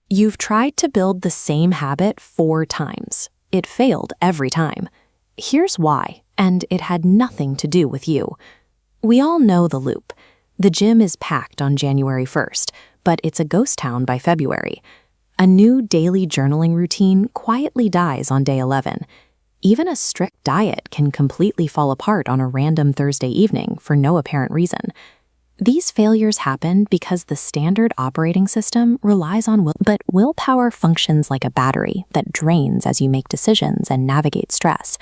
You've tried to build the same habit 4 times. It failed every time. Here's why, and it had nothing to do with you. We all know the loop. The gym is packed on January 1st, but it's a ghost town by February. A new daily journaling routine quietly dies on day 11. Even a strict diet can completely fall apart on a random Thursday evening for no apparent reason. These failures happen because the standard operating system relies on but willpower functions like a battery that drains as you make decisions and navigate stress.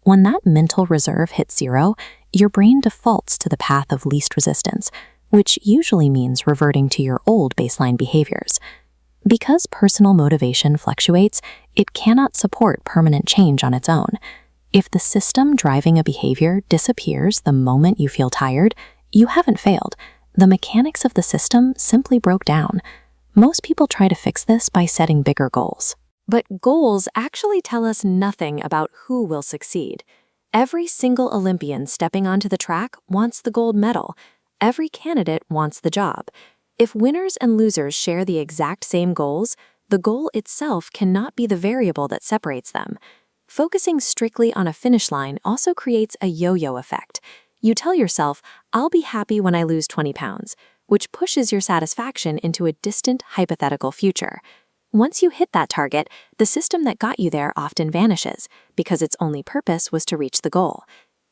When that mental reserve hits 0, your brain defaults to the path of least resistance, which usually means reverting to your old baseline behaviors. Because personal motivation fluctuates, it cannot support permanent change on its own. If the system driving a behavior disappears the moment you feel tired, you haven't failed. The mechanics of the system simply broke down. Most people try to fix this by setting bigger goals. But goals actually tell us nothing about who will succeed. Every single Olympian stepping onto the track wants the gold medal. Every candidate wants the job. If winners and losers share the exact same goals, the goal itself cannot be the variable that separates them. Focusing strictly on a finish line also creates a yo-yo effect. You tell yourself, I'll be happy when I lose 20 pounds, which pushes your satisfaction into a distant hypothetical future. Once you hit that target, the system that got you there often vanishes, because its only purpose was to reach the goal.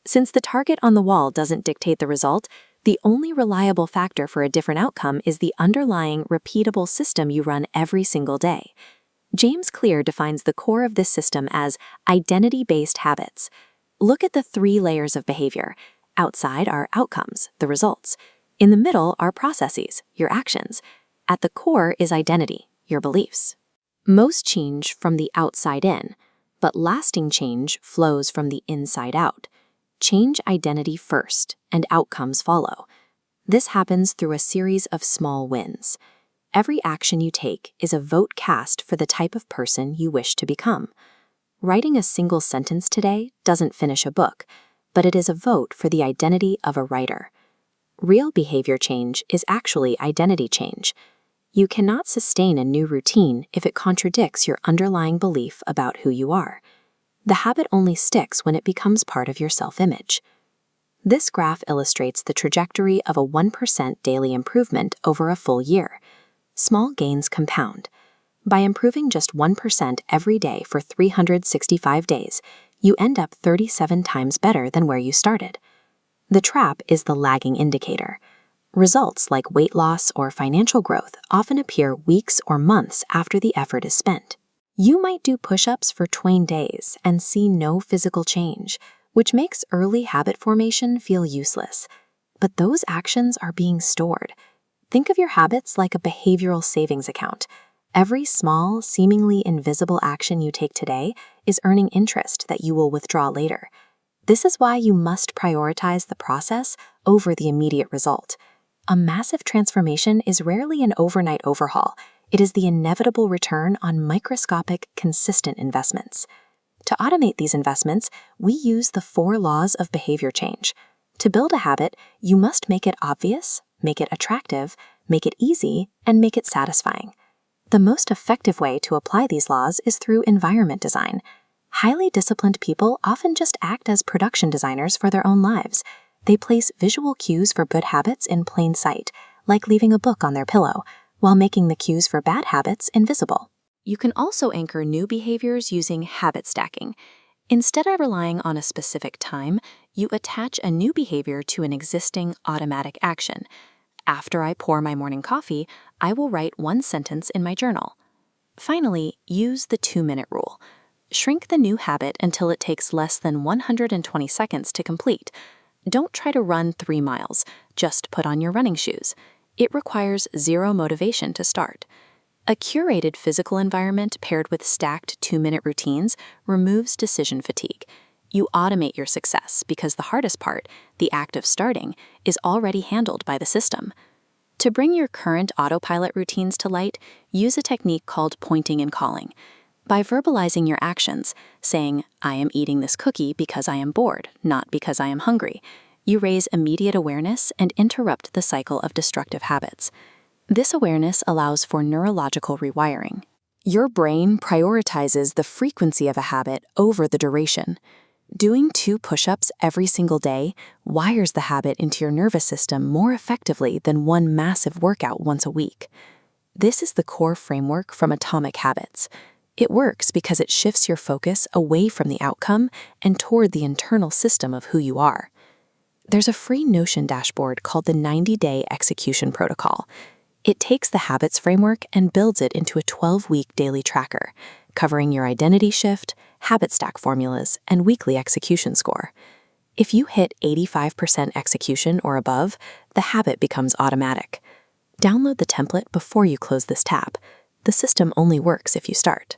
Since the target on the wall doesn't dictate the result, the only reliable factor for a different outcome is the underlying, repeatable system you run every single day. James Clear defines the core of this system as identity-based habits. Look at the 3 layers of behavior. Outside are outcomes, the results. In the middle are processes, your actions. At the core is identity, your beliefs. Most change from the outside in, but lasting change flows from the inside out. Change identity first, and outcomes follow. This happens through a series of small wins. Every action you take is a vote cast for the type of person you wish to become. Writing a single sentence today doesn't finish a book, but it is a vote for the identity of a writer. Real behavior change is actually identity change. You cannot sustain a new routine if it contradicts your underlying belief about who you are. The habit only sticks when it becomes part of your self-image. This graph illustrates the trajectory of a 1% daily improvement over a full year. Small gains compound. By improving just 1% every day for 365 days, you end up 37 times better than where you started. The trap is the lagging indicator. Results like weight loss or financial growth often appear weeks or months after the effort is spent. You might do push-ups for 20 days and see no physical change, which makes early habit formation feel useless. But those actions are being stored. Think of your habits like a behavioral savings account. Every small, seemingly invisible action you take today is earning interest that you will withdraw later. This is why you must prioritize the process over the immediate result. A massive transformation is rarely an overnight overhaul. It is the inevitable return on microscopic, consistent investments. To automate these investments, we use the 4 laws of behavior change. To build a habit, you must make it obvious, make it attractive, make it easy, and make it satisfying. The most effective way to apply these laws is through environment design. Highly disciplined people often just act as production designers for their own lives. They place visual cues for good habits in plain sight, like leaving a book on their pillow, while making the cues for bad habits invisible. You can also anchor new behaviors using habit stacking. Instead of relying on a specific time, you attach a new behavior to an existing automatic action. After I pour my morning coffee, I will write 1 sentence in my journal. Finally, use the 2-minute rule. Shrink the new habit until it takes less than 120 seconds to complete. Don't try to run 3 miles, just put on your running shoes. It requires 0 motivation to start. A curated physical environment paired with stacked 2-minute routines removes decision fatigue. You automate your success because the hardest part, the act of starting, is already handled by the system. To bring your current autopilot routines to light, use a technique called pointing and calling. By verbalizing your actions, saying, I am eating this cookie because I am bored, not because I am hungry, you raise immediate awareness and interrupt the cycle of destructive habits. This awareness allows for neurological rewiring. Your brain prioritizes the frequency of a habit over the duration. Doing 2 push-ups every single day wires the habit into your nervous system more effectively than one massive workout once a week. This is the core framework from Atomic Habits. It works because it shifts your focus away from the outcome and toward the internal system of who you are. There's a free Notion dashboard called the 90-Day Execution Protocol. It takes the habits framework and builds it into a 12-week daily tracker, covering your identity shift, habit stack formulas, and weekly execution score. If you hit 85% execution or above, the habit becomes automatic. Download the template before you close this tab. The system only works if you start.